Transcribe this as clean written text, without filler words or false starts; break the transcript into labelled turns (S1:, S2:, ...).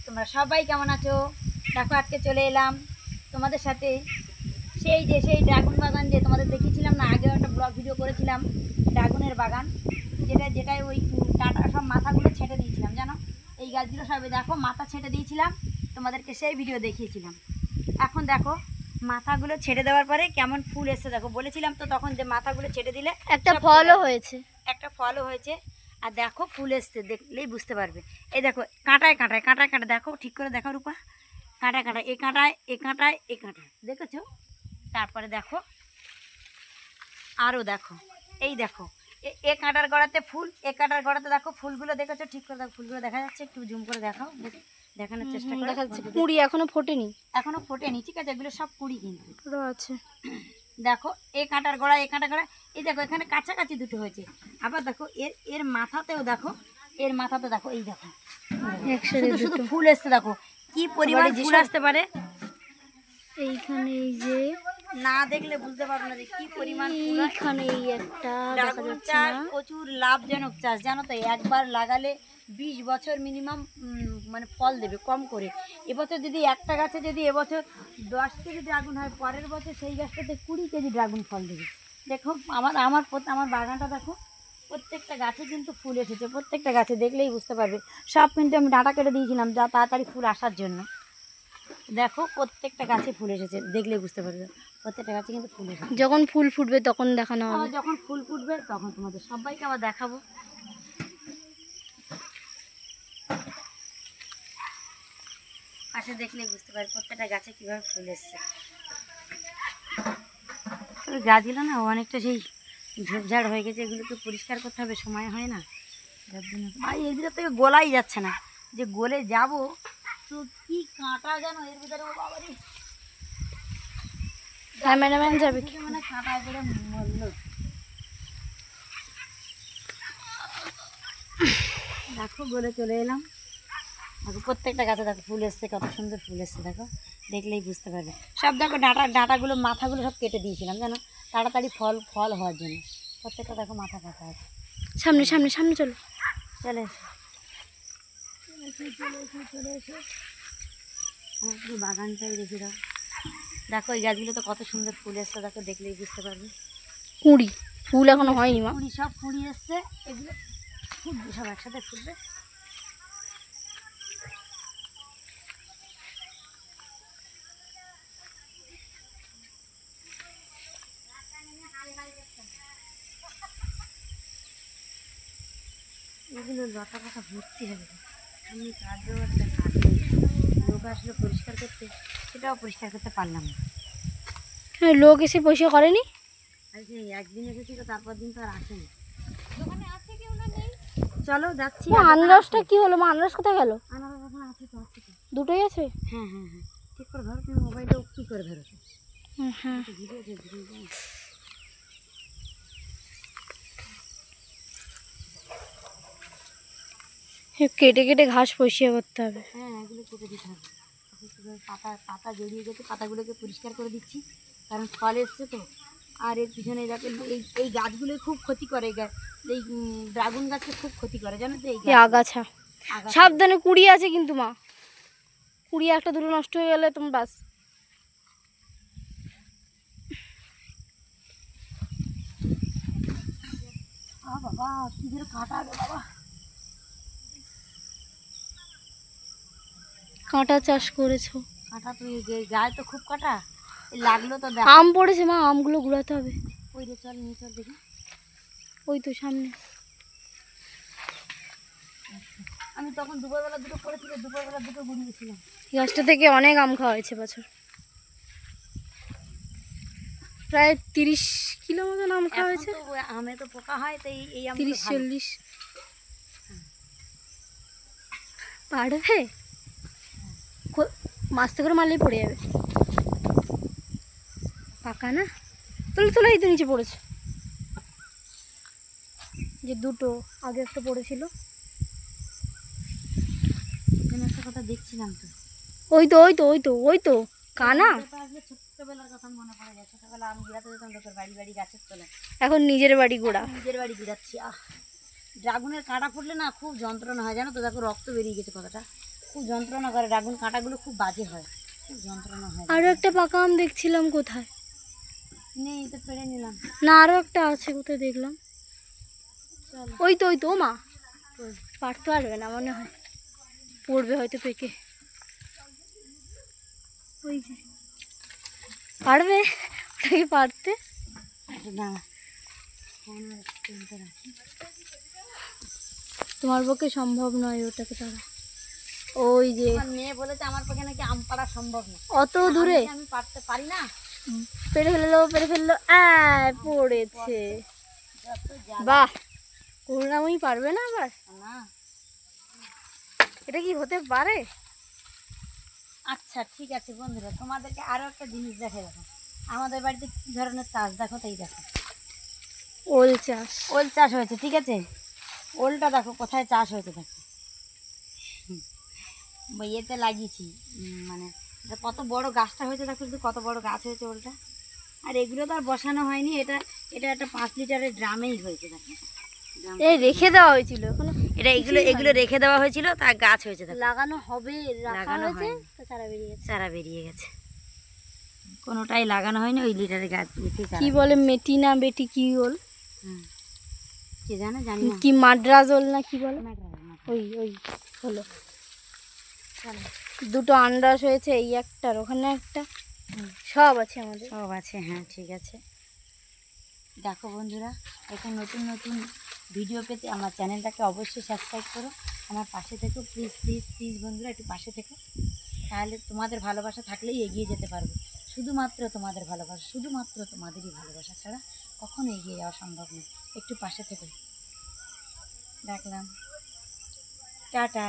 S1: তোমরা সবাই কেমন আছো? দেখো আজকে চলে এলাম তোমাদের সাথে সেই ড্রাগন বাগান যে তোমাদের দেখিয়েছিলাম না, আগেও একটা ব্লগ ভিডিও করেছিলাম ড্রাগনের বাগান, যেটাই ওই টাটা সব মাথাগুলো ছেঁটে দিয়েছিলাম, জানো এই গাছগুলো সবে দেখো মাথা ছেঁটে দিয়েছিলাম, তোমাদেরকে সেই ভিডিও দেখিয়েছিলাম। এখন দেখো মাথাগুলো ছেড়ে দেওয়ার পরে কেমন ফুল এসছে দেখো, বলেছিলাম তো তখন যে মাথাগুলো ছেড়ে দিলে
S2: একটা ফলও হয়েছে।
S1: আর দেখো ফুল এসছে, দেখলেই বুঝতে পারবে। এই দেখো কাঁটায় দেখো, ঠিক করে দেখো রূপা, কাঁটায় এ কাঁটায় দেখেছো? তারপরে দেখো আরও দেখো, এই দেখো এ কাঁটার গোড়াতে ফুল, এ কাঁটার গোড়াতে দেখো ফুলগুলো, দেখেছো? ঠিক করে দেখো ফুলগুলো দেখা যাচ্ছে, একটু জুম করে দেখাও, দেখানোর চেষ্টা করে।
S2: দেখা যাচ্ছে কুড়ি এখনো ফোটেনি,
S1: ঠিক আছে, এগুলো সব কুড়ি কিন্তু
S2: আছে।
S1: দেখো এ কাঁটার গোড়া, এই দেখো এখানে কাছাকাছি দুটো হয়েছে। আবার দেখো এর মাথাতেও দেখো, এই দেখো শুধু ফুল এসছে, দেখো কি পরিমাণ ফুল আসতে পারে।
S2: এইখানে এই যে
S1: না দেখলে বুঝতে পারবো না যে কি পরিমাণ ফুল।
S2: এইখানে এই একটা
S1: ড্রাগন চাষ প্রচুর লাভজনক চাষ, জানো তো? একবার লাগালে 20 বছর মিনিমাম মানে ফল দেবে কম করে। এবছর যদি একটা গাছে যদি এবছর 10 কেজি ড্রাগন হয়, পরের বছর সেই গাছটাতে 20 কেজি ড্রাগন ফল দেবে। দেখো আমার বাগানটা দেখো, প্রত্যেকটা গাছে কিন্তু ফুল এসেছে, প্রত্যেকটা গাছে দেখলেই বুঝতে পারবে। সব কিন্তু আমি ডাঁটা কেটে দিয়েছিলাম যা তাড়াতাড়ি ফুল আসার জন্য। দেখো প্রত্যেকটা গাছে ফুল এসেছে, দেখলেই বুঝতে পারবে প্রত্যেকটা গাছে কিন্তু ফুল এসেছে।
S2: যখন ফুল ফুটবে তখন দেখানো হবে,
S1: যখন ফুল ফুটবে তখন তোমাদের সবাইকে আবার দেখাবো। পাশে দেখলেই বুঝতে পারবে প্রত্যেকটা গাছে কিভাবে ফুল এসছে। তবে গাছগুলো না অনেকটা সেই ঝোপঝাড় হয়ে গেছে, এগুলোকে পরিষ্কার করতে হবে, সময় হয় না যার জন্য। ভাই এর ভিতর থেকে গোলাই যাচ্ছে না, যে গলে যাব তো কি কাঁটা জানো এর ভিতরে, ও বাবারে
S2: ক্যামেরাম্যান যাবে কি
S1: মানে কাঁটায় করে মরল। দেখো গলে চলে এলাম, দেখো প্রত্যেকটা গাছে দেখো ফুল এসছে, কত সুন্দর ফুল এসছে দেখো, দেখলেই বুঝতে পারবে। সব দেখো ডাঁটাগুলো মাথাগুলো সব কেটে দিয়েছিলাম, জানো তাড়াতাড়ি ফল হওয়ার জন্য। প্রত্যেকটা দেখো মাথা কাটা আছে।
S2: সামনে চলো,
S1: চলে এসো আমার পুরো বাগানটাই দেখে দাও। দেখো এই গাছগুলো তো কত সুন্দর ফুল এসছে, দেখো দেখলেই বুঝতে পারবে।
S2: কুড়ি ফুল এখনো হয়নি মা,
S1: সব কুড়ি এসছে, এগুলো ফুটবে, সব একসাথে ফুটবে। এগুলো লতা পাতা ভর্তি হবে, আমি কার্যকরটা কাটবে, লোক আসলে পরিষ্কার করতে, সেটাও পরিষ্কার করতে পারলাম না।
S2: হ্যাঁ লোক এসে পয়সা করেনি,
S1: আজকে একদিন এসেছিল, তারপর দিন তো আর আসেনি। চলো যাচ্ছি।
S2: আনারসটা কি হলো মা? আনারস কোথায় গেল?
S1: আনারস এখন আছে তো,
S2: দুটোই আছে।
S1: হ্যাঁ ঠিক করে ধরো, তুমি মোবাইলটা কী করে ধরেছো?
S2: হ্যাঁ কেটে ঘাস পরিষ্কার করতে হবে।
S1: হ্যাঁ এগুলো কেটে দিতে হবে, পাতা জড়িয়ে গেছে, পাতাগুলোকে পরিষ্কার করে দিচ্ছি, কারণ ফল এসছে তো। আর এর পিছনে দেখো এই গাছগুলো খুব ক্ষতি করে, এই ড্রাগন গাছকে খুব ক্ষতি করে, জানো তো? এই
S2: আগাছা সাবধানে, কুড়ি আছে কিন্তু মা, কুড়ি একটা দুটো নষ্ট হয়ে গেলে তুমি বাস।
S1: বাবা কি যেন কাঁটা, বাবা
S2: কাঁটা চাষ করেছো?
S1: কাঁটা তো গায়ে তো খুব কাঁটা লাগলো তো।
S2: আম পড়েছে মা, আমগুলো গুড়াতে হবে।
S1: ওই রে চল নিয়ে চল দেখি,
S2: ওই তো সামনে।
S1: আমি তখন দুপুরবেলা দুটো করেছিল, দুপুরবেলা দুটো গুড়িয়েছিলাম।
S2: গাছটা থেকে অনেক আম খাওয়া হয়েছে বছর, প্রায় 30 কিলো মতন আম খাওয়া হয়েছে।
S1: আমে তো পোকা হয়, তো এই
S2: 30-40 পারবে, মাছতে করে মারলেই পড়ে যাবে, পাকা না। তোলে এই তো নিচে পড়েছে, যে দুটো আগে একটা পড়েছিল।
S1: একটা কথা দেখছিলাম তো,
S2: ওই তো কানা।
S1: ছোট্টবেলার কথা মনে পড়ে যায়, ছোটবেলা আমি ঘুরাতে যেতাম তোর বাড়ি গাছের তলায়,
S2: এখন নিজের বাড়ি ঘোরা,
S1: নিজের বাড়ি ঘুরাচ্ছি। ড্রাগনের কাঁটা ফুটলে না খুব যন্ত্রণা হয়, জানো তো? দেখো রক্ত বেরিয়ে গেছে কতটা, খুব যন্ত্রণা করে, ড্রাগন কাঁটাগুলো খুব বাজে হয়, খুব যন্ত্রণা হয়।
S2: আরও একটা পাকা আম দেখছিলাম, কোথায়?
S1: নেই তো, পেড়ে নিলাম।
S2: না, আরও একটা আছে, কোথায় দেখলাম?
S1: চলো।
S2: ওই তো মা, পারতে পারবে না মনে হয়, পড়বে হয়তো পেকে। ওই যে পারবে ওটাকে পারতে?
S1: আচ্ছা না, ফোন আর স্ক্রিনটা রাখি।
S2: তোমার পক্ষে সম্ভব নয় ওটাকে পারা। ওই যে
S1: আমার মেয়ে বলেছে আমার পক্ষে নাকি আম পাড়া সম্ভব না।
S2: অত দূরে
S1: আমি পারতে পারি না।
S2: পেরে ফেললো, পেরে ফেললো, পড়েছে।
S1: যত জ্বালা।
S2: বাহ, করুণাময়ী পারবে না আবার?
S1: না।
S2: এটা কি হতে পারে?
S1: আচ্ছা ঠিক আছে বন্ধুরা, তোমাদেরকে আরো একটা জিনিস দেখে দেখো, আমাদের বাড়িতে কি ধরনের চাষ দেখো, তাই দেখো।
S2: ওল চাষ।
S1: ওল চাষ হয়েছে, ঠিক আছে। ওলটা দেখো কোথায় চাষ হয়েছে, দেখো ইয়েতে লাগিয়েছি, মানে এটা কত বড় গাছটা হয়েছে দেখো, শুধু কত বড় গাছ হয়েছে ওলটা। আর এগুলো তো আর বসানো হয়নি, এটা এটা একটা 5 লিটারের ড্রামেই হয়েছে দেখো।
S2: এই রেখে দেওয়া হয়েছিল এখনো?
S1: এটা এগুলো রেখে দেওয়া হয়েছিল, তার গাছ হয়েছে দেখো।
S2: লাগানো হবে, রাখা
S1: লাগানো
S2: হয়েছে,
S1: হয়নি।
S2: তো চারা বেরিয়ে গেছে।
S1: চারা বেরিয়ে গেছে, কোনোটাই লাগানো হয়নি, ওই লিটারের গাছ দিয়েছে চারা।
S2: কি বলে মেটি না বেটি, কি ওল?
S1: হুম, কে জানে, জানি না।
S2: কি মাদ্রাজ ওল না কি বলে?
S1: মাদ্রাজ।
S2: ওই ওই হলো। দুটো আন্ডাস হয়েছে, এই একটার ওখানে একটা, সব আছে আমাদের।
S1: সব আছে, হ্যাঁ ঠিক আছে। দেখো বন্ধুরা, এখন নতুন নতুন ভিডিও পেতে আমার চ্যানেলটাকে অবশ্যই সাবস্ক্রাইব করো, আমার পাশে থেকো, প্লিজ প্লিজ প্লিজ বন্ধুরা, একটু পাশে থেকো। তাহলে তোমাদের ভালোবাসা থাকলেই এগিয়ে যেতে পারবো, শুধুমাত্র তোমাদের ভালোবাসা, শুধুমাত্র তোমাদেরই ভালোবাসা ছাড়া কখনো এগিয়ে যাওয়া সম্ভব নয়। একটু পাশে থেকো। রাখলাম, টাটা।